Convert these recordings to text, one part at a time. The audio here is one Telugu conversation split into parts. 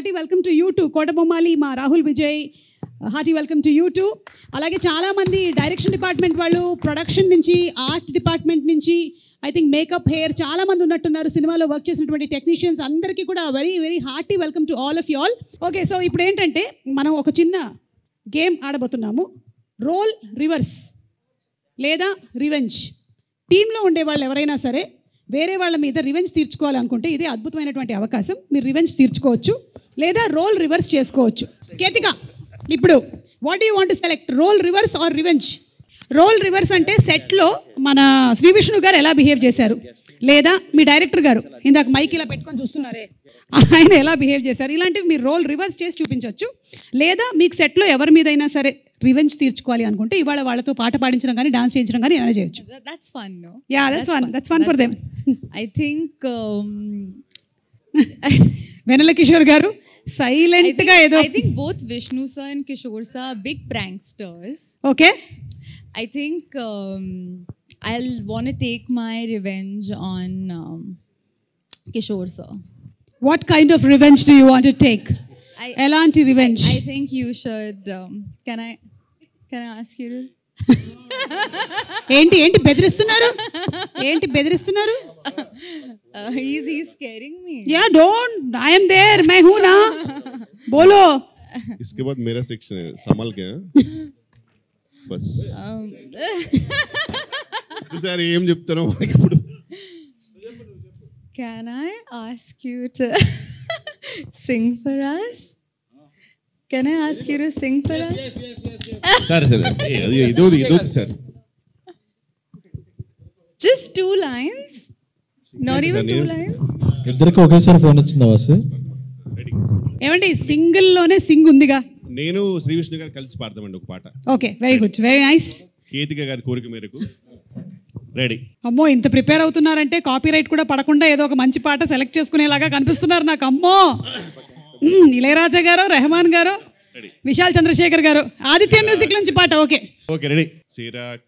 Hearty welcome to you too. Kotabommali మా Rahul Vijay, hearty welcome to you too. అలాగే చాలామంది డైరెక్షన్ డిపార్ట్మెంట్ వాళ్ళు, ప్రొడక్షన్ నుంచి, ఆర్ట్ డిపార్ట్మెంట్ నుంచి, ఐ థింక్ మేకప్, హెయిర్ చాలామంది ఉన్నట్టున్నారు. సినిమాలో వర్క్ చేసినటువంటి టెక్నీషియన్స్ అందరికీ కూడా very very hearty welcome to all of you all. Okay, so ఇప్పుడు ఏంటంటే మనం ఒక చిన్న గేమ్ ఆడబోతున్నాము. రోల్ రివర్స్ లేదా రివెంజ్. టీంలో ఉండే వాళ్ళు ఎవరైనా సరే వేరే వాళ్ళ మీద రివెంజ్ తీర్చుకోవాలనుకుంటే ఇదే అద్భుతమైనటువంటి అవకాశం. మీరు రివెంజ్ తీర్చుకోవచ్చు లేదా రోల్ రివర్స్ చేసుకోవచ్చు. కేతిక, ఇప్పుడు what you want to select, role reverse or revenge? Role reverse అంటే సెట్లో మన శ్రీ విష్ణు గారు ఎలా బిహేవ్ చేశారు, లేదా మీ డైరెక్టర్ గారు ఇందాక మైక్ ఇలా పెట్టుకొని చూస్తున్నారే ఆయన ఎలా బిహేవ్ చేశారు, ఇలాంటివి మీరు రోల్ రివర్స్ చేసి చూపించవచ్చు. లేదా మీకు సెట్లో ఎవరి మీదైనా సరే రివెంజ్ తీర్చుకోవాలి అనుకుంటే ఇవాళ వాళ్ళతో పాట పాడించడం కానీ డాన్స్ చేయించడం కానీ ఏమైనా చేయొచ్చు. That's fun, no? Yeah, that's fun for them. I think వెన్నెల కిషోర్ గారు సైలెంట్ గా ఏదో. I think both Vishnu sir and Kishore sir are big pranksters. Okay. I think I'll want to take my revenge on Kishore sir. What kind of revenge do you want to take? Elanti revenge. I think you should. Can I ask you to? ఏంటి బెదిరిస్తున్నారు? He's scaring me. Yeah, don't. I am there. मैं हूँ ना. बोलो. इसके बाद मेरा सेक्शन है, संभल के बस. सर ఏం చెప్తారో ఇప్పుడు. Can I ask you to sing for us? Can I ask you to sing for us? సరే ఇది sir. Just 2 lines? Not even 2 lines? ఇద్దరికి ఒకేసారి ఫోన్ వచ్చిందా వాసు? ఏమండి సింగిల్లోనే సింగ్ ఉందిగా. నేను శ్రీ విష్ణు గారు కలిసి పాడతామండి ఒక పాట. Okay, very good, very nice. Ketika గారి కోరిక మేరకు రెడీ. అమ్మో, ఇంత ప్రిపేర్ అవుతున్నారంటే కాపీరైట్ కూడా పడకుండా ఏదో ఒక మంచి పాట సెలెక్ట్ చేసుకునేలాగా కనిపిస్తున్నారు నాకు. అమ్మో, ఇళయరాజా గారు, రెహమాన్ గారు, విశాల్ చంద్రశేఖర్ గారు, ఆదిత్య మ్యూజిక్ నుంచి పాట. Okay okay ready. సిరాక్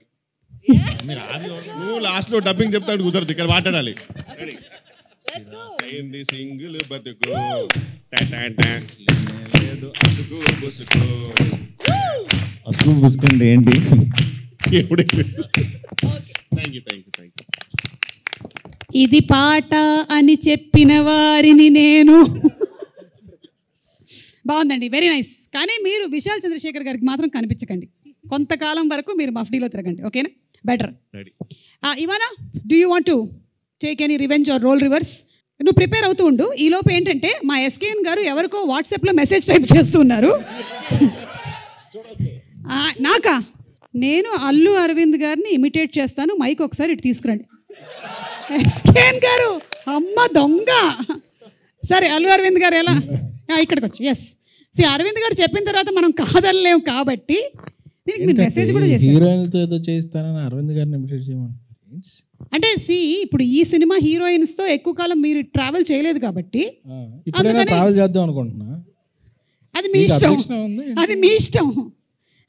నువ్వు లాస్ట్ లో డబ్బింగ్ చెప్తాడు, కుదరదు, ఇక్కడ మాట్లాడాలి. రెడీ. అయింది సింగిల్ బతుకు అసలు పుసుకుంటే ఏంటి? ఇది పాట అని చెప్పిన వారిని నేను. బాగుందండి, వెరీ నైస్. కానీ మీరు విశాల్ చంద్రశేఖర్ గారికి మాత్రం కనిపించకండి. కొంతకాలం వరకు మీరు మఫ్డీలో తిరగండి, ఓకేనా? Better. Ivana, do you want to take any revenge or role reverse? నువ్వు ప్రిపేర్ అవుతూ ఉండు. ఈలోపు ఏంటంటే మా ఎస్కేఎన్ గారు ఎవరికో వాట్సాప్లో మెసేజ్ టైప్ చేస్తున్నారు. నాకా? నేను అల్లు అరవింద్ గారిని ఇమిటేట్ చేస్తాను. మైక్ ఒకసారి ఇటు తీసుకురండి. ఎస్కేఎన్ గారు, అమ్మ దొంగ. సరే, అల్లు అరవింద్ గారు ఎలా ఇక్కడికి వచ్చి. ఎస్, అరవింద్ గారు చెప్పిన తర్వాత మనం కాదనలేము కాబట్టి దీనికి మీరు మెసేజ్ కూడా చేశారు. హీరోయిన్తో ఏదో చేస్తానని అరవింద్ గారిని ఇమిటేట్ చేయమని. అంటే ఇప్పుడు ఈ సినిమా హీరోయిన్స్తో ఎక్కువ కాలం మీరు ట్రావెల్ చేయలేదు కాబట్టి ట్రావెల్ చేద్దాం అనుకుంటున్నా. అది మీ ఇష్టం,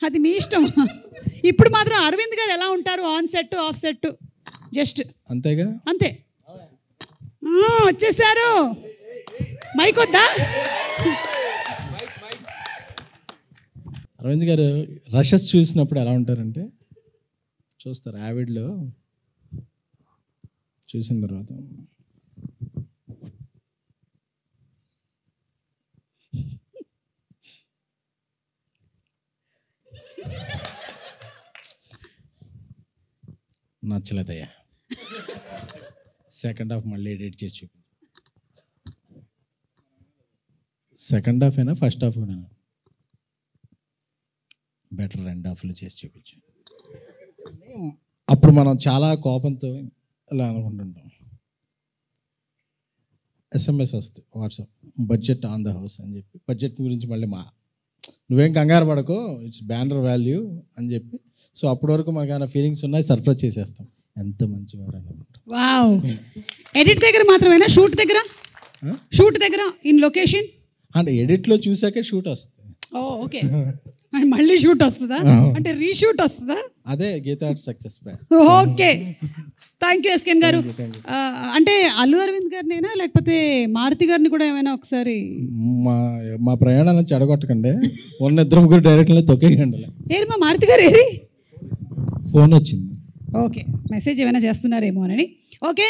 అది మీ ఇష్టం. ఇప్పుడు మాత్రం అరవింద్ గారు ఎలా ఉంటారు, on set of set just అంతేగా, అంతే. వచ్చేసారు. మైక్ వద్దా? అరవింద్ గారు రషెస్ చూసినప్పుడు ఎలా ఉంటారంటే, చూస్తారు యావిడ్లో చూసిన తర్వాత నచ్చలేదయ్యా, సెకండ్ హాఫ్ మళ్ళీ ఎడిట్ చేసి చూపి. సెకండ్ హాఫ్ అయినా ఫస్ట్ హాఫ్ కూడా బెటర్ 2 హాఫ్లు చేసి చూపించు. అప్పుడు మనం చాలా కోపంతో ఇలా అనుకుంటుంటాం. SMS వస్తుంది WhatsApp, budget on the house అని చెప్పి. బడ్జెట్ గురించి మళ్ళీ నువ్వేం కంగారు పడకో, ఇట్స్ బ్యానర్ వాల్యూ అని చెప్పి. సో అప్పటి వరకు మనకు ఏమైనా ఫీలింగ్స్ ఉన్నాయి, సర్ప్రైజ్ చేసేస్తాం. ఎంత మంచివారు అనుకుంటాం. వావ్. ఎడిట్ దగ్గర మాత్రమేనా? షూట్ దగ్గర ఇన్ లొకేషన్ అంటే ఎడిట్లో చూసాకే షూట్ వస్తుంది. ఓకే. మళ్ళీ షూట్ వస్తుందా, అంటే రీషూట్ వస్తుందా? అదే Geetha success back. Okay, thank you SKN గారు. అంటే అల్లు అరవింద్ గారినేనా లేకపోతే మారుతి గారిని కూడా ఏమైనా ఒకసారి మా ప్రయాణాలను చెడగొట్టకండి, ఉన్న ఇద్దరు ముగ్గురు డైరెక్ట్లో తొక్కేయండి. ఏరి మా మారుతి గారు ఏరి? ఫోన్ వచ్చింది. ఓకే, మెసేజ్ ఏమైనా చేస్తున్నారేమో అని. ఓకే,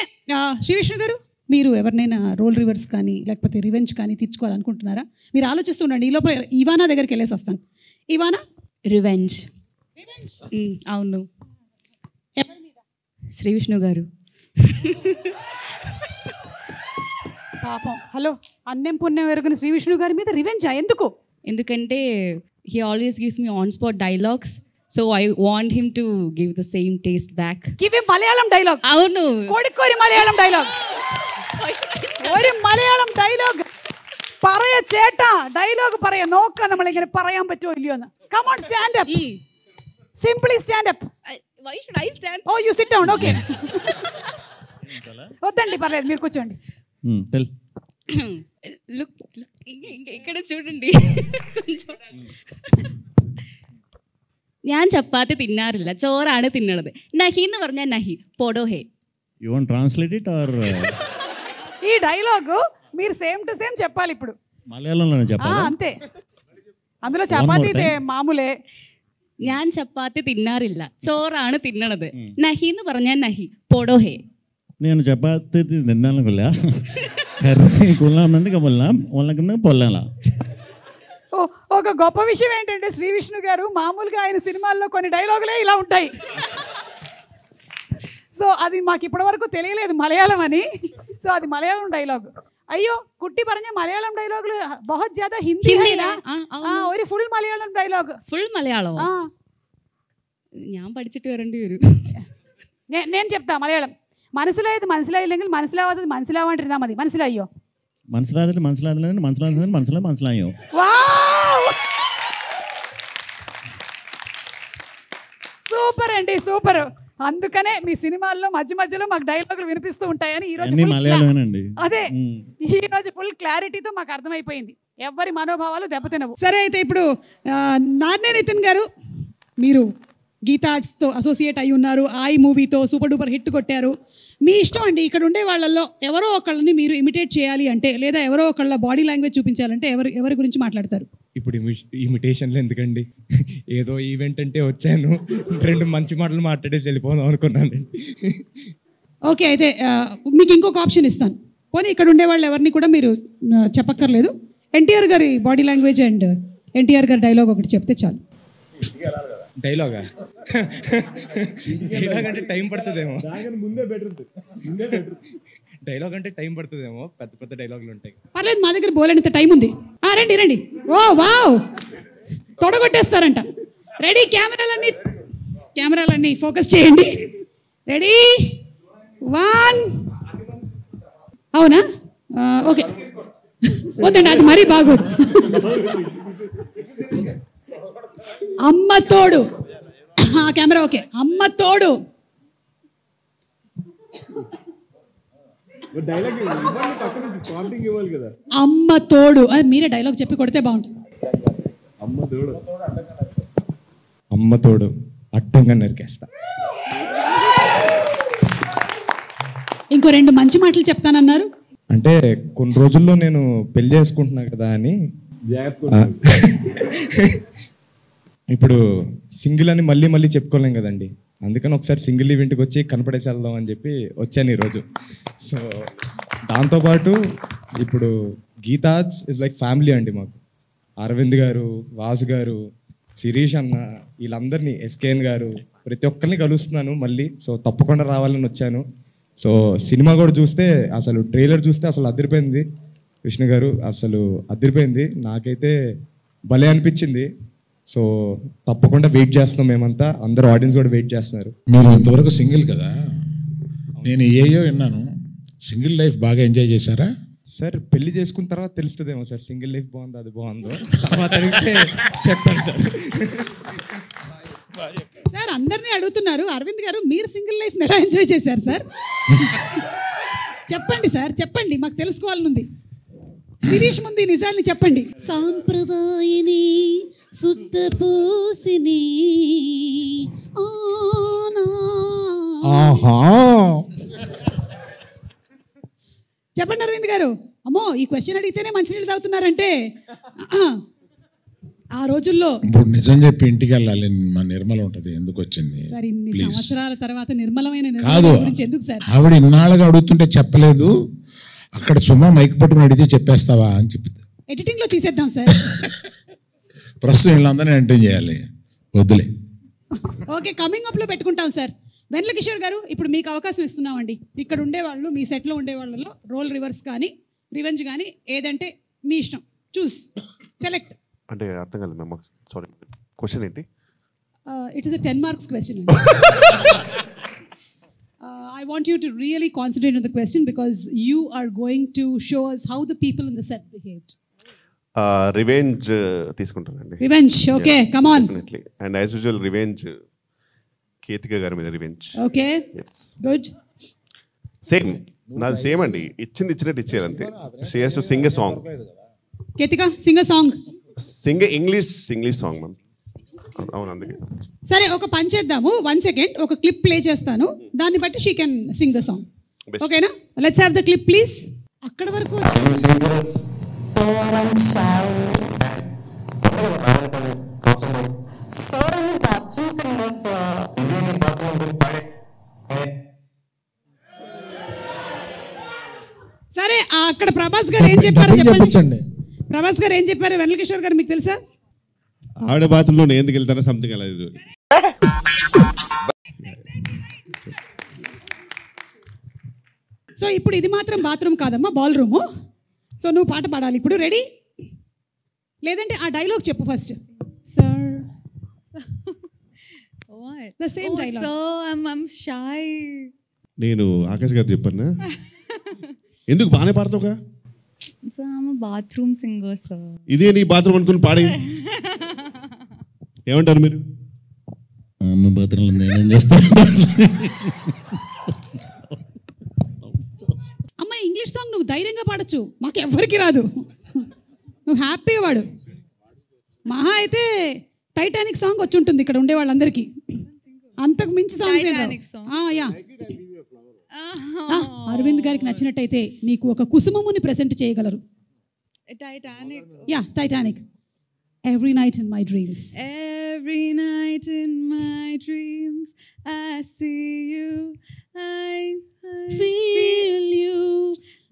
శ్రీ విష్ణు గారు, మీరు ఎవరినైనా రోల్ రివర్స్ కానీ లేకపోతే రివెంజ్ కానీ తీర్చుకోవాలనుకుంటున్నారా? మీరు ఆలోచిస్తుండండి, ఈ లోపల ఇవానా దగ్గరికి వెళ్ళేసి వస్తాను. ఇవానా, రివెంజ్. అవును, శ్రీ విష్ణు గారు. పాపం, హలో, అన్నం పుణ్యం ఎరుగున శ్రీ విష్ణు గారి మీద రివెంజా? ఎందుకు? ఎందుకంటే he always gives me on spot dialogues, so I want him to give the same taste back. Give him Malayalam dialogue. అవును, కోడికోరి మలయాళం డైలాగ్. ഒരു മലയാളം ഡയലോഗ് പറയ ചേട്ടാ, ഡയലോഗ് പറയാ, നോക്കാം നമ്മളിങ്ങനെ പറയാൻ പറ്റുമോ ഇല്ലയോ എന്ന്. Come on, stand up, simply stand up. Why should I stand? Oh you sit down. Okay, వద్దండి, పర్లేదు, మీరు కూర్చోండి. లుక్, ఇక్కడ చూడండి. ഞാൻ ചപ്പാത്തി തിന്നാറില്ല, ചോറാണ് തിന്നണത്. നഹി എന്ന് പറഞ്ഞാൽ നഹി, പോടോ ഹേ. You want to translate it or ఈ డైలాగ్ మీరు సేమ్ టు సేమ్ చెప్పాలి ఇప్పుడు. మలయాళంలోనే చెప్పాలా? అంతే, అందులో చపాతీ మామూలే. ഞാൻ ചപ്പാത്തി തിന്നാറില്ല, ചോറാണ് തിന്നണത്. നഹി എന്ന് പറഞ്ഞാൽ നഹി, പോടോ హే. నేను చపాతి తిన్నాను కొల్లా, కర్రీ కొల్లామంది కొల్లాం, వాళ్ళకన్నా పొల్లాలా. ఒక గొప్ప విషయం ఏంటంటే శ్రీ విష్ణు గారు మామూలుగా ఆయన సినిమాల్లో కొన్ని డైలాగులే ఇలా ఉంటాయి. సో అది మాకు ఇప్పటివరకు తెలియలేదు మలయాళం అని. సో అది మలయాళం డైలాగ్. అయ్యో കുട്ടി പറഞ്ഞ മലയാളം ഡയലോഗിൽ बहुत ज्यादा ഹിന്ദി ഒരു full Malayalam dialogue. Full Malayalam ഞാൻ പഠിച്ചിട്ട് വരേണ്ടി വരും. నేను చెప్తా మలయాళం. മനസ്സിലായത് മനസ്സിലായില്ലെങ്കിൽ മനസ്സിലാവാത്തത് മനസ്സിലാവാണ്ടിരുന്നാൽ മതി. മനസ്സിലായോ? മനസ്സിലായോ? సూపర్ అండి, సూపర్. అందుకనే మీ సినిమాల్లో మధ్య మధ్యలో మాకు డైలాగులు వినిపిస్తూ ఉంటాయని ఈ రోజు అదే ఈ రోజు ఫుల్ క్లారిటీతో మాకు అర్థమైపోయింది. ఎవరి మనోభావాలు దెబ్బతినవు. సరే, అయితే ఇప్పుడు నాన్నే నితిన్ గారు, మీరు గీతా ఆర్ట్స్తో అసోసియేట్ అయి ఉన్నారు. ఆయి మూవీతో సూపర్ డూపర్ హిట్ కొట్టారు. మీ ఇష్టం అండి, ఇక్కడ ఉండే వాళ్ళల్లో ఎవరో ఒకళ్ళని మీరు ఇమిటేట్ చేయాలి అంటే, లేదా ఎవరో ఒకళ్ళ బాడీ లాంగ్వేజ్ చూపించాలంటే ఎవరి గురించి మాట్లాడతారు? ఇప్పుడు ఇమిటేషన్లు ఎందుకండి, ఏదో ఈవెంట్ అంటే వచ్చాను, 2 మంచి మాటలు మాట్లాడేసి వెళ్ళిపోదాం అనుకున్నానండి. ఓకే, అయితే మీకు ఇంకొక ఆప్షన్ ఇస్తాను. పోనీ ఇక్కడ ఉండే వాళ్ళు ఎవరిని కూడా మీరు చెప్పక్కర్లేదు. ఎన్టీఆర్ గారి బాడీ లాంగ్వేజ్ అండ్ ఎన్టీఆర్ గారి డైలాగ్ ఒకటి చెప్తే చాలు. డైలాగ్ అంటే టైం పడుతుందేమో, డైలాగ్ అంటే టైం పడుతుందేమో, పెద్ద పెద్ద డైలాగులు ఉంటాయి. పర్లేదు, మా దగ్గర బోలేనంత టైం ఉంది. రండి రండి. ఓ వావ్, తొడగొట్టేస్తారంట. రెడీ, కెమెరాలన్నీ ఫోకస్ చేయండి. రెడీ, 1. అవునా? ఓకే, వద్దండి, అది మరీ బాగోదు. అమ్మ తోడు, కెమెరా ఓకే. అమ్మ తోడు, అమ్మ తోడు. అది మీరే డైలాగ్ చెప్పి కొడితే బాగుంటుంది. అమ్మ తోడు అడ్డంగా నరికేస్తా. ఇంకో 2 మంచి మాటలు చెప్తానన్నారు. అంటే కొన్ని రోజుల్లో నేను పెళ్లి చేసుకుంటున్నా కదా అని, ఇప్పుడు సింగిల్ అని మళ్ళీ చెప్పుకోలేం కదండి. అందుకని ఒకసారి సింగిల్ ఈవెంట్కి వచ్చి కనపడేసి వెళ్దాం అని చెప్పి వచ్చాను ఈరోజు. సో దాంతోపాటు ఇప్పుడు గీతా ఇస్ లైక్ ఫ్యామిలీ అండి మాకు. అరవింద్ గారు, వాసు గారు, శిరీష్ అన్న, వీళ్ళందరినీ, ఎస్కేఎన్ గారు, ప్రతి ఒక్కరిని కలుస్తున్నాను మళ్ళీ. సో తప్పకుండా రావాలని వచ్చాను. సో సినిమా కూడా చూస్తే, అసలు ట్రైలర్ చూస్తే అసలు అదిరిపోయింది. విష్ణు గారు అసలు అదిరిపోయింది, నాకైతే భలే అనిపించింది. సో తప్పకుండా వెయిట్ చేస్తున్నాం మేమంతా, అందరూ ఆడియన్స్ కూడా వెయిట్ చేస్తున్నారు. మీరు ఇంతవరకు సింగిల్ కదా, నేను ఏయో విన్నాను, సింగిల్ లైఫ్ బాగా ఎంజాయ్ చేశారా? సార్ పెళ్లి చేసుకున్న తర్వాత తెలుస్తుందేమో సార్, సింగిల్ లైఫ్ బాగుందో అది బాగుందో, తర్వాత చెప్తాను సార్. సార్ అందరినీ అడుగుతున్నారు, అరవింద్ గారు మీరు సింగిల్ లైఫ్ ఎలా ఎంజాయ్ చేశారు సార్? చెప్పండి సార్, చెప్పండి, మాకు తెలుసుకోవాలని ఉంది. శిరీష్ ముందు ఈ నిజాల్ని చెప్పండి. సాంప్రదాయని శుద్ధ పూసిని ఆహా చెప్పండి అరవింద్ గారు. అమ్మో ఈ క్వశ్చన్ అడిగితేనే మంచినీళ్ళు తాగుతున్నారంటే ఆ రోజుల్లో. ఇప్పుడు నిజం చెప్పి ఇంటికి వెళ్ళాలి, మా నిర్మల ఉంటుంది, ఎందుకు వచ్చింది? సార్ ఇన్ని సంవత్సరాల తర్వాత నిర్మలమైన కాదు, గురించి ఎందుకు సార్? ఆవిడ ఇన్నాళ్ళుగా అడుగుతుంటే చెప్పలేదు, అక్కడ సుమా మైక్ పట్టుకుని అడిగితే చెప్పేస్తావా అని చెప్పింది. ఎడిటింగ్ లో తీసేద్దాం సార్. ప్రస్తుతం వీళ్ళందరినీ ఎంటర్టైన్ చేయాలి, వద్దులే. ఓకే, కమింగ్ అప్ లో పెట్టుకుంటాం సార్. వెన్నెల కిషోర్ గారు, ఇప్పుడు మీకు అవకాశం ఇస్తున్నామండి. ఇక్కడ ఉండేవాళ్ళు, మీ సెట్లో ఉండే వాళ్ళలో రోల్ రివర్స్ కానీ రివెంజ్ కానీ ఏదంటే మీ ఇష్టం, చూస్ సెలెక్ట్. అంటే అర్థం కాలేదు మ్యామ్, సారీ. క్వశ్చన్ ఏంటి? It is a 10 marks question. I want you to really concentrate on the question because you are going to show us how the people in the set behaved. Revenge తీసుకుంటానండి. Revenge, okay, come on. Definitely. And as usual revenge Ketika గారి మీద రివెంజ్. Okay, good. సేమ్ నాది సేమ్ అండి, ఇచ్చింది ఇచ్చినట్టు ఇచ్చేయాలి అంతే. She has to sing a song. Ketika, sing a song. Singh English song ma'am. అవును, అందుకే. సరే, ఒక పని చేద్దాము. 1 second, ఒక క్లిప్ ప్లే చేస్తాను, దాన్ని బట్టి she can sing the song. ఓకేనా? Let's have the clip please. అక్కడ వరకు సరే. అక్కడ ప్రభాస్ గారు ఏం చెప్పారో చెప్పండి. ప్రభాస్ గారు ఏం చెప్పారు? వెన్నెల కిషోర్ గారు మీకు తెలుసా? ఆవిడ బాత్రూంలో నేను ఎందుకు వెళ్తానో సంథింగ్ అలా. సో ఇప్పుడు ఇది మాత్రం బాత్రూమ్ కాదమ్మా, బాల్ రూము. సో నువ్వు పాట పాడాలి ఇప్పుడు. రెడీ? లేదంటే ఆ డైలాగ్ చెప్పు first. Sir What? The same dialogue. So I'm shy. నేను ఆకాష్ గారు చెప్పాను, ఎందుకు బాగానే పాడతావుగా? So I'm a bathroom singer, sir. ఇదే నీ బాత్రూమ్ అనుకుని పాడే. ఏమంటారు మీరు? అమ్మ బాత్రూంలో నేనేం చేస్తాను? అమ్మ ఇంగ్లీష్ సాంగ్ నువ్వు ధైర్యంగా పాడొచ్చు, మాకు ఎవ్వరికి రాదు. నువ్వు హ్యాపీగా పాడు. మహా అయితే టైటానిక్ సాంగ్ వచ్చి ఉంటుంది ఇక్కడ ఉండే వాళ్ళందరికీ, అంతకు మించి Titanic song. అరవింద్ గారికి నచ్చినట్టయితే నీకు ఒక కుసుమముని ప్రెజెంట్ చేయగలరు. Titanic. Yeah, Titanic. Every night in my dreams. Every night in my dreams I see you. I Feel you.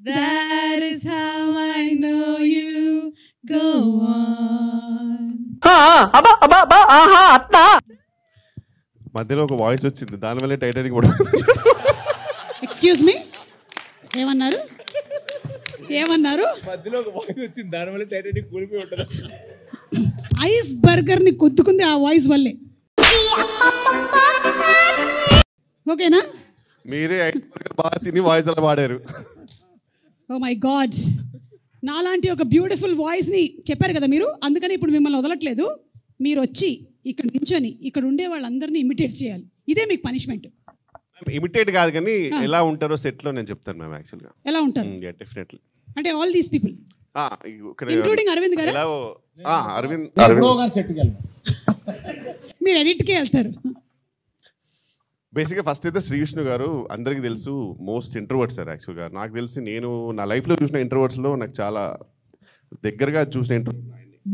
That is how I know you. Go on. మధ్యలో ఒక వాయిస్ వచ్చింది, దానివల్ల టైటానిక్ కూడా. ఎక్స్క్యూజ్ మీ, ఏమన్నారు? ఐస్ బర్గర్ ని కొద్దుకుంది ఆ వాయిస్ వల్లే. ఓకేనా? మీరే ఐస్ బర్గర్ బాగా తిని వాయిస్ అలా పాడారు. ఓ మై గాడ్, నాలాంటి ఒక బ్యూటిఫుల్ వాయిస్ని చెప్పారు కదా మీరు, అందుకని ఇప్పుడు మిమ్మల్ని వదలట్లేదు. మీరు వచ్చి ఇక్కడ నించొని ఇక్కడ ఉండే వాళ్ళందరినీ ఇమిటేట్ చేయాలి. ఇదే మీకు పనిష్మెంట్. ఇమిటేట్ కాదు కానీ ఎలా ఉంటారో సెట్లో నేను చెప్తాను మ్యామ్. యాక్చువల్గా ఎలా ఉంటారు డెఫినెట్లీ, అంటే ఆల్ దీస్ పీపుల్ ఇక్కడ ఇంక్లూడింగ్ అరవింద్ గారు. అరవింద్ మీరు ఎడిట్కే వెళ్తారు. బేసిక్గా ఫస్ట్ అయితే శ్రీ విష్ణు గారు అందరికీ తెలుసు మోస్ట్ ఇంట్రోవర్ట్ సార్. యాక్చువల్గా నాకు తెలిసి నేను నా లైఫ్లో చూసిన ఇంట్రోవర్ట్స్లో నాకు చాలా దగ్గరగా చూసిన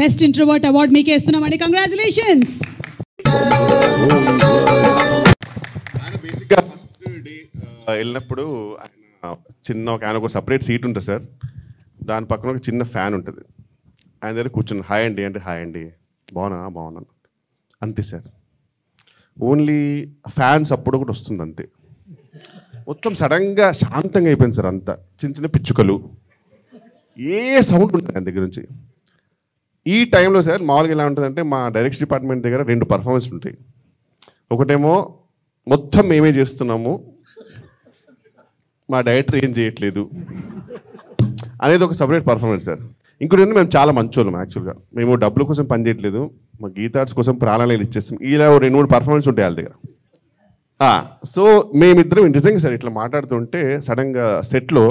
బెస్ట్ ఇంట్రోవర్ట్ అవార్డ్ మీకే ఇస్తున్నామండి. కంగ్రాచులేషన్స్. బేసిక్గా ఫస్ట్ డే వెళ్ళినప్పుడు ఆయన ఒక సపరేట్ సీట్ ఉంటుంది సార్, దాని పక్కన ఒక చిన్న ఫ్యాన్ ఉంటుంది. ఆయన దగ్గర కూర్చుని హాయ్ అండి అంటే హాయ్ అండి, బాగున్నాను అంతే సార్. ఓన్లీ ఫ్యాన్స్ అప్పుడు ఒకటి వస్తుంది అంతే. మొత్తం సడన్గా శాంతంగా అయిపోయింది సార్. అంతా చిన్న చిన్న పిచ్చుకలు, ఏ సౌండ్ ఉంటుంది ఆయన దగ్గర నుంచి. ఈ టైంలో సార్ మామూలుగా ఎలా ఉంటుందంటే మా డైరెక్షన్ డిపార్ట్మెంట్ దగ్గర 2 పర్ఫార్మెన్స్లు ఉంటాయి. ఒకటేమో మొత్తం మేమే చేస్తున్నాము, మా డైరెక్టర్ ఏం చేయట్లేదు అనేది ఒక సపరేట్ పర్ఫార్మెన్స్ సార్. ఇంకోటి మేము చాలా మంచోళ్ళం. యాక్చువల్గా మేము డబ్బుల కోసం పని చేయట్లేదు, మా గీతార్ట్స్ కోసం ప్రాణాలు ఇచ్చేస్తాం. ఇలా 2-3 పర్ఫార్మెన్స్ ఉంటాయి వాళ్ళ దగ్గర. సో మేమిద్దరం నిజంగా సార్ ఇట్లా మాట్లాడుతుంటే సడన్గా సెట్లో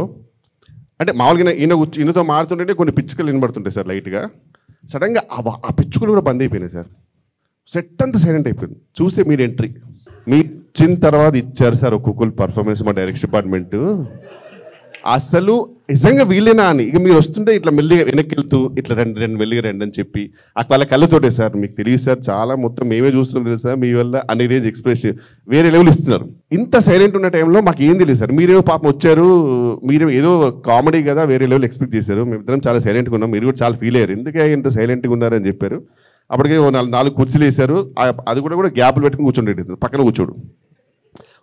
అంటే మామూలుగా ఈయనతో మారుతుంటే కొన్ని పిచ్చుకలు వినబడుతుంటాయి సార్ లైట్గా. సడన్గా ఆ పిచ్చుకలు కూడా బంద్ అయిపోయినాయి సార్. సెట్ అంతా సైలెంట్ అయిపోయింది. చూస్తే మీరు ఎంట్రీ మీ ఇచ్చిన తర్వాత ఇచ్చారు సార్ ఒక్కొక్కరు పర్ఫార్మెన్స్ మా డైరెక్షన్ డిపార్ట్మెంట్. అసలు నిజంగా వీళ్ళేనా అని ఇక మీరు వస్తుంటే ఇట్లా మెల్లిగా వెనక్కి వెళ్తూ ఇట్లా రెండు మెల్లిగా రండి అని చెప్పి వాళ్ళ కళ్ళతోటే సార్ మీకు తెలియదు సార్ చాలా మొత్తం మేమే చూస్తున్నాం తెలుసు సార్ మీ వల్ల అన్ని రేంజ్ ఎక్స్ప్రెషన్ వేరే లెవెల్ ఇస్తున్నారు. ఇంత సైలెంట్ ఉన్న టైంలో మాకు ఏం తెలియదు సార్. మీరేమో పాపం వచ్చారు, మీరు ఏదో కామెడీ కదా వేరే లెవెల్ ఎక్స్పెక్ట్ చేశారు. మేమిద్దరం చాలా సైలెంట్గా ఉన్నాం, మీరు కూడా చాలా ఫీల్ అయ్యారు ఎందుకే ఇంత సైలెంట్గా ఉన్నారని చెప్పారు. అప్పటికే 4 కుర్చీలు వేశారు. అది కూడా గ్యాప్లు పెట్టుకుని కూర్చుండేది, పక్కన కూర్చోడు,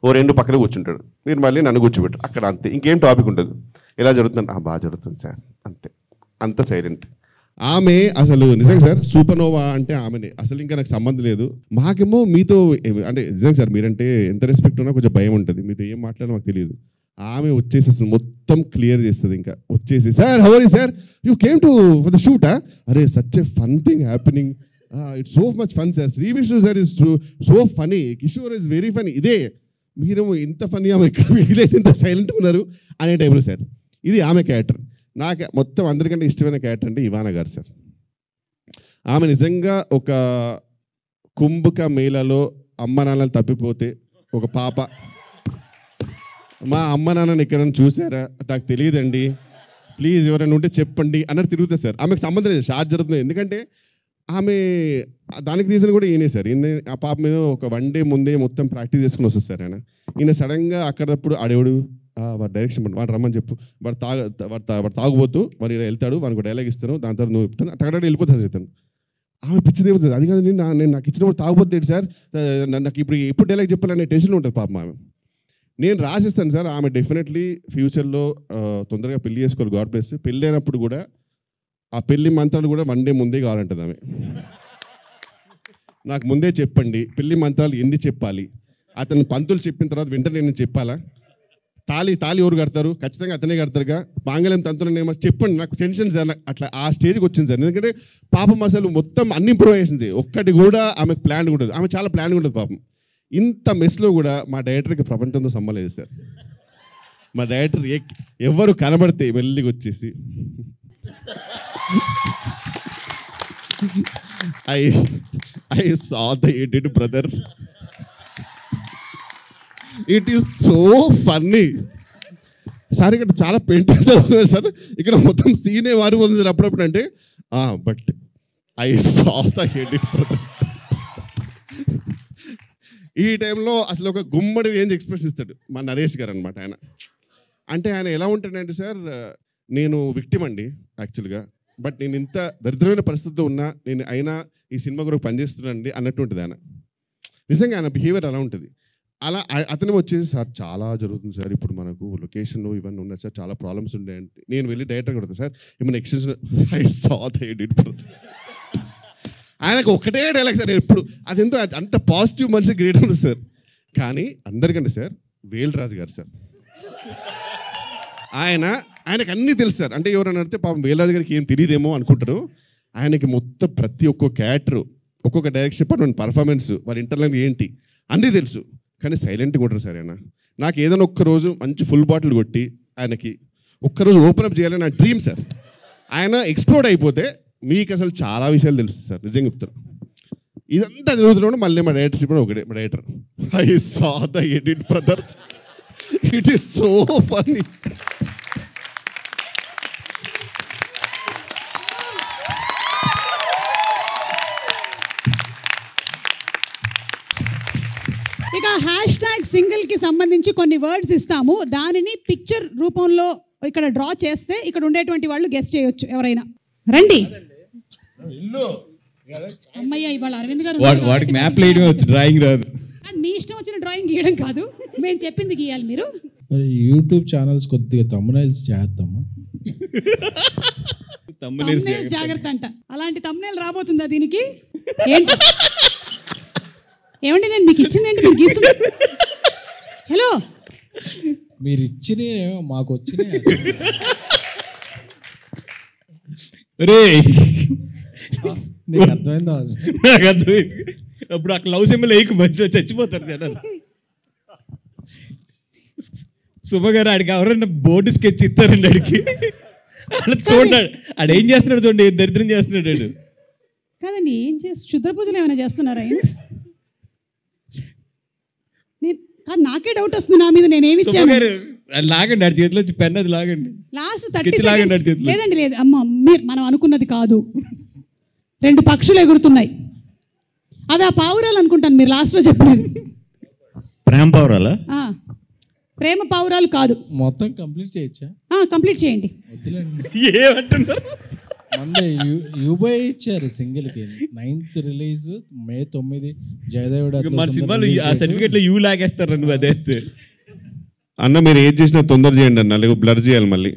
ఓ 2 పక్కన కూర్చుంటాడు. మీరు మళ్ళీ నన్ను కూర్చోబెట్టారు అక్కడ, అంతే. ఇంకేం టాపిక్ ఉంటుంది. ఎలా జరుగుతుంది? బాగా జరుగుతుంది సార్, అంతే. అంత సైలెంట్. ఆమె అసలు నిజంగా సార్ సూపర్నోవా అంటే ఆమెనే, అసలు ఇంకా నాకు సంబంధం లేదు. మాకేమో మీతో అంటే నిజంగా సార్ మీరంటే ఎంత రెస్పెక్ట్ ఉన్నా కొంచెం భయం ఉంటుంది. మీతో ఏం మాట్లాడాలో మాకు తెలియదు. ఆమె వచ్చేసి అసలు మొత్తం క్లియర్ చేస్తుంది. ఇంకా వచ్చేసి sir how are you sir, you came to for the shoot? అరే such a fun thing happening, it's so much fun sir, Sri Vishnu sir is so funny, Kishore is very funny. ఇదే మీరు ఇంత ఫన్నీ ఆమె ఇక్కడ మిగిలేదు, ఇంత సైలెంట్గా ఉన్నారు అనే టైంలో సార్. ఇది ఆమె క్యారెక్టర్. నాకు మొత్తం అందరికంటే ఇష్టమైన క్యారెక్టర్ అంటే ఇవానా గారు సార్. ఆమె నిజంగా ఒక కుంభక మేళలో అమ్మ నాన్నలు తప్పిపోతే ఒక పాప, మా అమ్మ నాన్నని ఎక్కడైనా చూసారా, నాకు తెలియదండి, ప్లీజ్ ఎవరైనా ఉంటే చెప్పండి అన్నట్టు తిరుగుతుంది సార్. ఆమెకు సంబంధం లేదు, షార్ట్ జరుగుతుంది. ఎందుకంటే ఆమె దానికి రీజన్ కూడా ఈయనే సార్. ఈయన ఆ పాప మీద ఒక 1 డే ముందే మొత్తం ప్రాక్టీస్ చేసుకుని వస్తుంది సార్. ఈయన సడన్గా అక్కడప్పుడు ఆడేవాడు వాడు డైరెక్షన్ వాడు రమ్మని చెప్పు, వాడు తాగుబోతూ వాడు వెళ్తాడు, వాడికి డైలాగ్ ఇస్తాను, దాని తర్వాత నువ్వు చెప్తాను, అక్కడ వెళ్ళిపోతాను చెప్తాను. ఆమె పిచ్చిది ఏమవుతుంది, అది కాదు నేను నాకు ఇచ్చినప్పుడు తాగుబోతుంది సార్, నాకు ఇప్పుడు డైలాగ్ చెప్పాలనే టెన్షన్లో ఉంటుంది పాపం ఆమె. నేను రాసిస్తాను సార్. ఆమె డెఫినెట్లీ ఫ్యూచర్లో తొందరగా పెళ్లి చేసుకోవాలి, గాడ్ బ్లెస్. పెళ్ళి అయినప్పుడు కూడా ఆ పెళ్లి మంత్రాలు కూడా 1 డే ముందే కావాలంటుంది ఆమె. నాకు ముందే చెప్పండి పెళ్లి మంత్రాలు ఎన్ని చెప్పాలి, అతను పంతులు చెప్పిన తర్వాత వెంటనే నేను చెప్పాలా, తాళి ఎవరు కడతారు, ఖచ్చితంగా అతనే కడతారుగా, మాంగళ్యం తంతులనేమో చెప్పండి, నాకు టెన్షన్ సార్. అట్లా ఆ స్టేజ్కి వచ్చింది సార్. ఎందుకంటే పాపం అసలు మొత్తం అన్ని ఇంప్రూవైజేషన్స్, ఒక్కటి కూడా ఆమెకు ప్లాన్ ఉండదు. ఆమె చాలా ప్లాన్ ఉండదు పాపం. ఇంత మెస్లో కూడా మా డైరెక్టర్కి ప్రపంచంతో సంబంధం లేదు సార్. మా డైరెక్టర్ ఎవరు కనబడితే వెళ్ళికి వచ్చేసి I saw the edit, brother. It is so funny. Sir ఇక్కడ చాలా పెయింట్ అవుతుంది సార్. ఇక్కడ మొత్తం సీనే మారిపోతుంది సార్ అప్పుడప్పుడు. అంటే but I saw the edit, brother. ఈ టైంలో అసలు ఒక గుమ్మడి రేంజ్ ఎక్స్ప్రెషన్ ఇస్తాడు మా నరేష్ గారు అనమాట. ఆయన అంటే ఆయన ఎలా ఉంటాడంటే సార్, నేను విక్టిమ్ అండి యాక్చువల్గా, బట్ నేను ఇంత దరిద్రమైన పరిస్థితిలో ఉన్నా నేను అయినా ఈ సినిమా కొరకు పనిచేస్తున్నానండి అన్నట్టు ఉంటుంది ఆయన. నిజంగా ఆయన బిహేవియర్ అలా ఉంటుంది. అలా అతను వచ్చేసి సార్ చాలా జరుగుతుంది సార్, ఇప్పుడు మనకు లొకేషన్లో ఇవన్నీ ఉన్నాయి సార్, చాలా ప్రాబ్లమ్స్ ఉండే అంటే నేను వెళ్ళి డైరెక్టర్ కొడతాను సార్, ఏమైనా extension I saw the edit. ఆయనకు ఒకటే డైలాగ్ సార్ ఎప్పుడు, అదెంతో అంత పాజిటివ్ మనిషి గ్రేట్ ఉంది సార్. కానీ అందరికంటే సార్ వేల్రాజు గారు సార్, ఆయనకు అన్నీ తెలుసు సార్. అంటే ఎవరైనా అడిగితే పాపం వేల్రాజు గారికి ఏం తెలియదేమో అనుకుంటారు. ఆయనకి మొత్తం ప్రతి ఒక్క క్యారెక్టర్, ఒక్కొక్క డైరెక్షన్ డిపార్ట్మెంట్ పర్ఫార్మెన్స్, వారి ఇంటర్నల్ ఏంటి అన్నీ తెలుసు. కానీ సైలెంట్గా ఉంటారు సార్ ఆయన. నాకు ఏదైనా ఒక్కరోజు మంచి ఫుల్ బాటిల్ కొట్టి ఆయనకి ఒక్కరోజు ఓపెన్ అప్ చేయాలని నా డ్రీమ్ సార్. ఆయన ఎక్స్ప్లోర్డ్ అయిపోతే మీకు అసలు చాలా విషయాలు తెలుస్తుంది సార్, నిజంగా చెప్తారు. ఇదంతా జరుగుతున్నాడు మళ్ళీ మా డైరెక్టర్ ఇప్పుడు ఒకటే, మా director I saw the edit, brother. It is so funny. ఇక #సింగిల్కి సంబంధించి కొన్ని వర్డ్స్ ఇస్తాము, దానిని పిక్చర్ రూపంలో ఇక్కడ డ్రా చేస్తే ఇక్కడ ఉండేటువంటి వాళ్ళు గెస్ట్ చేయొచ్చు. ఎవరైనా రండి. అమ్మయ్య ఇవాళ అరవింద్ గారు వాడికి మ్యాప్ వేయడం వచ్చు, డ్రాయింగ్ రాదు. మీ ఇష్టం వచ్చిన డ్రాయింగ్ గీయడం కాదు, మేము చెప్పింది గీయాలి మీరు. యూట్యూబ్ ఛానల్స్ కొద్దిగా తమ్మునైల్స్ చేద్దామా? తమ్మునైల్స్ జాగ్రత్త అంట. అలాంటి తమ్మునైల్ రాబోతుందా దీనికి? ఏంటి ఏమండి నేను మీకు ఇచ్చింది ఏంటి మీరు గీస్తున్నా? హలో మీరు ఇచ్చినే మాకు వచ్చినాయి. నీకు అర్థమైందా? నాకు అర్థమైంది. అప్పుడు అక్కడ లవ్ సింబల్ వేయకు, మంచిగా చచ్చిపోతారు జనాలు. సుమ గారు ఆడికి ఎవరైనా బోర్డు స్కెచ్ ఇస్తారండి ఆడికి. అలా చూడండి ఆడు ఏం చేస్తున్నాడు చూడండి, దరిద్రం చేస్తున్నాడు ఆడు. కాదండి, ఏం చేసి క్షుద్ర పూజలు ఏమైనా చేస్తున్నారా ఆయన? కాదు, నాకే డౌట్ వస్తుంది నా మీద. నేనేమి ఇచ్చాను? లాగండి ఆడి చేతిలో పెన్, అది లాగండి. Last 30 seconds. లేదండి లేదు అమ్మ, మీరు మనం అనుకున్నది కాదు. 2 పక్షులు ఎగురుతున్నాయి, అవి ఆ పావురాలు అనుకుంటాను మీరు లాస్ట్లో చెప్పినది. ప్రేమ పావురాలా? ప్రేమ పావురాలు కాదు. మొత్తం కంప్లీట్ చేయొచ్చా? కంప్లీట్ చేయండి. ఏమంటున్నారు? మందే యూబై ఇచ్చారు సింగిల్కి. 9th release, May 9 జయదేవుడు. మన సినిమాలు ఆ సర్టిఫికేట్లో యూ లాగేస్తారు నువ్వు అదేస్తే. అన్న మీరు ఏది చేసినా తొందర చేయండి అన్న, లేకపోతే బ్లర్ చేయాలి మళ్ళీ.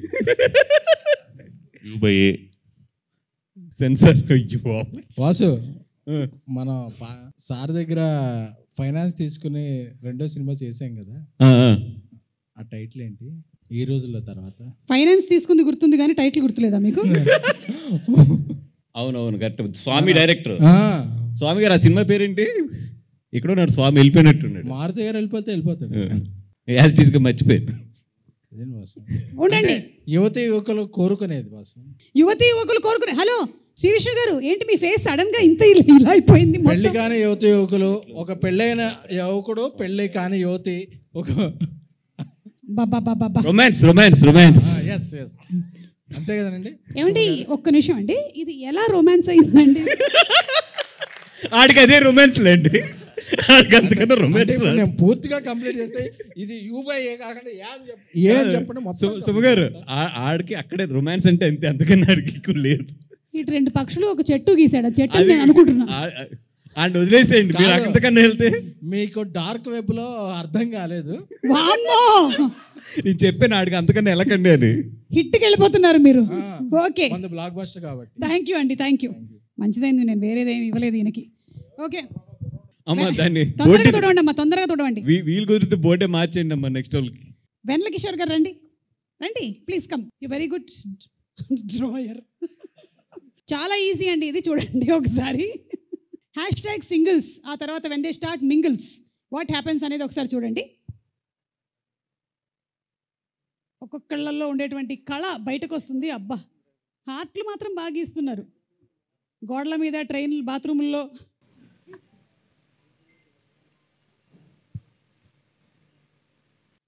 సెన్సర్. వాసు, మన సార్ దగ్గర ఫైనాన్స్ తీసుకుని 2వ సినిమా చేసాం కదా, ఆ టైటిల్ ఏంటి ఈ రోజుల తర్వాత? ఫైనాన్స్ తీసుకుంది గుర్తుంది కానీ టైటిల్ గుర్తులేదా మీకు? అవునవును కరెక్ట్. స్వామి డైరెక్టర్ స్వామి గారు. ఆ సినిమా పేరేంటి? ఇక్కడ ఉన్నాడు స్వామి, వెళ్ళిపోయినట్టున్నాడు. మారుతి గారు వెళ్ళిపోతాడు. యాజ్టీస్గా మర్చిపోయింది. ఉండండి, యువతి యువకులు కోరుకునేది బాసు. యువతి యువకులు కోరుకునే. హలో శ్రీ విష్ణు గారు, ఏంటి మీ ఫేస్ సడన్ గా ఇంత ఇలా అయిపోయింది? పెళ్లి కాని యువతి యువకులు, ఒక పెళ్ళైన యువకుడు, పెళ్లి కాని యువతి, ఒక రొమాన్స్ రొమాన్స్ రొమాన్స్. అంతే కదండి. ఏమండి ఒక్క నిమిషం అండి, ఇది ఎలా రొమాన్స్ అయిందండి? ఆడికి అదే రొమాన్స్ లేండి, అంతకన్నా రొమాన్స్. నేను పూర్తిగా కంప్లీట్ చేస్తే ఇది యూబై ఏ కాకుండా ఏ అని చెప్పండి మొత్తం. సుమ గారు, ఆడికి అక్కడే రొమాన్స్ అంటే అంతే, అందుకని ఆడికి లేదు. ఇటు 2 పక్షులు ఒక చెట్టు గీసాడు, ఆ చెట్టు నేను అనుకుంటున్నా. అండ్ వదిలేసేయండి, మీరు అంతకన్నా వెళ్తే. మీకు డార్క్ వెబ్ లో అర్థం కాలేదు. నేను చెప్పాను ఆడికి అంతకన్నా వెళ్ళకండి అని. హిట్కి వెళ్ళిపోతున్నారు మీరు. ఓకే, బ్లాక్ బస్టర్ కాబట్టి. థ్యాంక్ యూ అండి, థ్యాంక్ యూ. మంచిదైంది, నేను వేరేదేమి ఇవ్వలేదు ఈయనకి. ఓకే అమ్మా, దాన్ని తొందరగా తొడవండి అమ్మా, తొందరగా తొడవండి. వీలు కుదిరితే బోర్డే మార్చేయండి అమ్మా నెక్స్ట్ వాళ్ళకి. వెన్నెల కిషోర్ గారు రండి, రండి please come. You very good drawer. చాలా ఈజీ అండి ఇది, చూడండి ఒకసారి. #singles, ఆ తర్వాత when they start mingles what happens అనేది ఒకసారి చూడండి. ఒక్కొక్కళ్ళల్లో ఉండేటువంటి కళ బయటకు వస్తుంది. అబ్బా, హార్ట్లు మాత్రం బాగా ఇస్తున్నారు. గోడల మీద, ట్రైన్లు, బాత్రూముల్లో.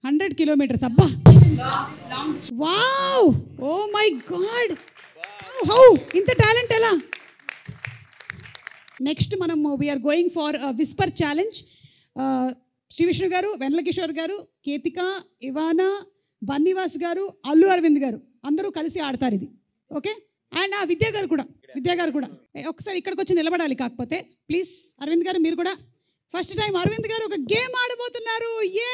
$100 kilometers. అబ్బా, wow, oh my god, how ఇంత టాలెంట్ ఎలా? నెక్స్ట్ మనం we are going for whisper challenge. Shri Vishnu garu, Vennela Kishore గారు, కేతిక, ఇవానా, బన్నీవాస్ గారు, అల్లు అరవింద్ గారు అందరూ కలిసి ఆడతారు ఇది. ఓకే, అండ్ విద్యా గారు కూడా ఒకసారి ఇక్కడికి వచ్చి నిలబడాలి. కాకపోతే ప్లీజ్ అరవింద్ గారు మీరు కూడా. ఫస్ట్ టైం అరవింద్ గారు ఒక గేమ్ ఆడబోతున్నారు. ఏ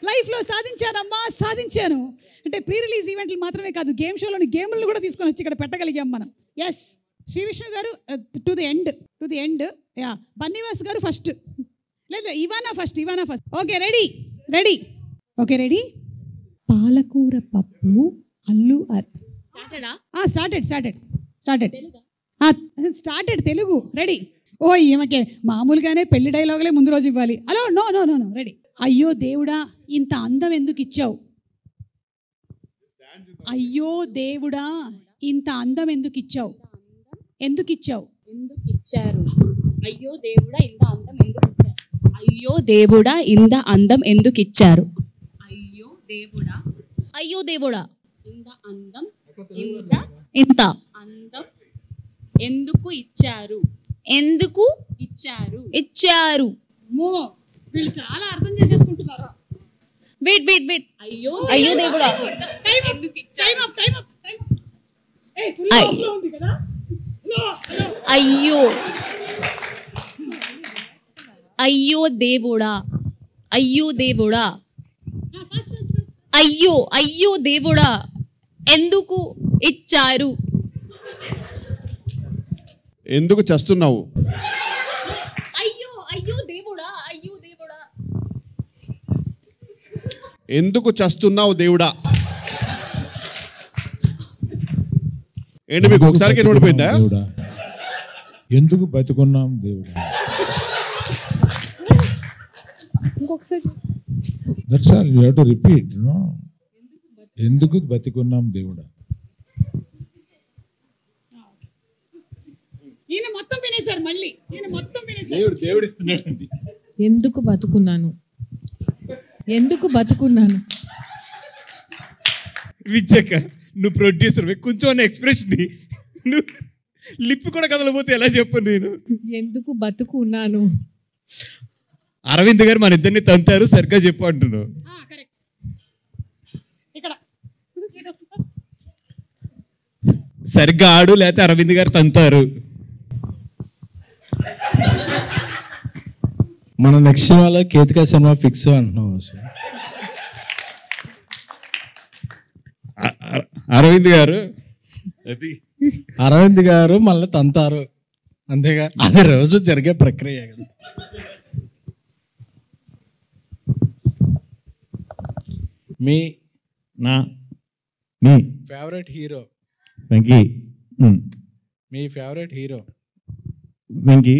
లైఫ్లో సాధించానమ్మా, సాధించాను అంటే ప్రీ రిలీజ్ ఈవెంట్లు మాత్రమే కాదు, గేమ్ షోలోని గేమ్లను కూడా తీసుకొని వచ్చి ఇక్కడ పెట్టగలిగాం మనం. ఎస్, శ్రీ విష్ణు గారు to the end. Yeah, Bunny Vas గారు ఫస్ట్, లేదు Ivana first. Okay, ready. Okay, ready. పాలకూర పప్పు, అల్లు స్టార్టెడ్ తెలుగు. రెడీ. ఓ ఈమెకే మామూలుగానే పెళ్లి డైలాగులే ముందు రోజు ఇవ్వాలి. Hello, no, ready. అయ్యో దేవుడా, ఇంత అందం ఎందుకు ఇచ్చావు? అయ్యో దేవుడా, ఇంత అందం ఎందుకు ఇచ్చావు? అయ్యో దేవుడా, ఇంత అందం ఎందుకు ఇచ్చారు? అయ్యో దేవుడా, ఇంత అందం ఎందుకు ఇచ్చారు? ఇంత అందం ఎందుకు ఇచ్చారు? వీళ్ళు చాలా అర్థం చేసేసుకుంటున్నారు. వెయిట్. అయ్యో దేవుడా, అయ్యో దేవుడా, ఎందుకు ఇచ్చారు? ఎందుకు చస్తున్నావు? అయ్యో దేవుడా, ఎందుకు చస్తున్నావు దేవుడా? ఏంటి మీకు ఒకసారికి ఓడిపోయిందా? దేవుడా, ఎందుకు బతుకున్నాం దేవుడా? ఇంకొకసారి that's all you have to repeat no. ఎందుకు బతికున్నాం దేవుడా. ఈయన మొత్తం వినేశారు మళ్ళీ. ఈయన మొత్తం వినేశారు. దేవుడు ఇస్తున్నాడు. ఎందుకు బతుకున్నాను, ఎందుకు బతుకున్నాను. విచ్చక్క నువ్వు ప్రొడ్యూసర్ కొంచెం ఎక్స్ప్రెషన్ నువ్వు లిప్ కూడా కదలపోతే ఎలా చెప్పను నేను. ఎందుకు బతుకున్నాను. అరవింద్ గారు మన ఇద్దరిని తంతారు, సరిగ్గా చెప్పు అంటున్నావు. సరిగ్గా ఆడు, లేకపోతే అరవింద్ గారు తంతారు. మన నెక్స్ట్ సినిమాలో కేతికా సినిమా ఫిక్స్ అంటున్నావు అసలు. అరవింద్ గారు అది అరవింద్ గారు మళ్ళీ తంతారు, అంతేగా. అది రోజు జరిగే ప్రక్రియ కదా. మీ ఫేవరెట్ హీరో వెంకీ. మీ ఫేవరెట్ హీరో వెంకీ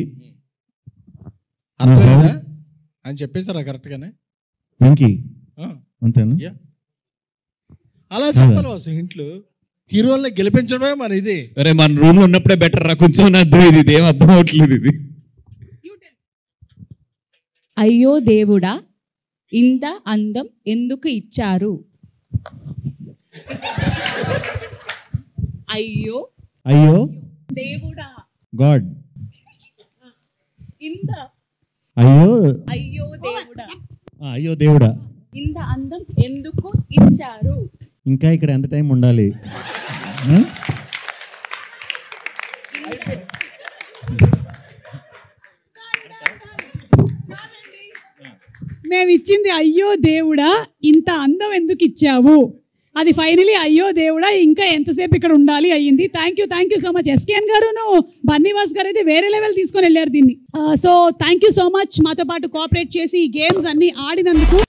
అర్థమైందా అని చెప్పేసారా కరెక్ట్గానే? వెంకీ అంతేనా? అలా చెప్పాలి అసలు. ఇంట్లో హీరోల్ని గెలిపించడమే మన ఇది. అరే మన రూమ్ లో ఉన్నప్పుడే బెటర్ రా, కొంచెం అర్థం ఇది ఏం అర్థం అవట్లేదు ఇది. అయ్యో దేవుడా ఇంత అందం ఎందుకు ఇచ్చారు. అయ్యో అయ్యో దేవుడా గాడ్. ఇంత అయ్యో అయ్యో దేవుడా అయ్యో దేవుడా ఇంత అందం ఎందుకు ఇచ్చారు. ఇంకా ఇక్కడ ఎంత టైం ఉండాలి? మేము ఇచ్చింది అయ్యో దేవుడా ఇంత అందం ఎందుకు ఇచ్చావు, అది ఫైనలీ అయ్యో దేవుడా ఇంకా ఎంతసేపు ఇక్కడ ఉండాలి అయ్యింది. Thank you so much. SKN గారును బన్నీవాస్ గారు అయితే వేరే లెవెల్ తీసుకొని వెళ్ళారు దీన్ని. So thank you so much మాతో పాటు కోఆపరేట్ చేసి ఈ గేమ్స్ అన్ని ఆడినందుకు.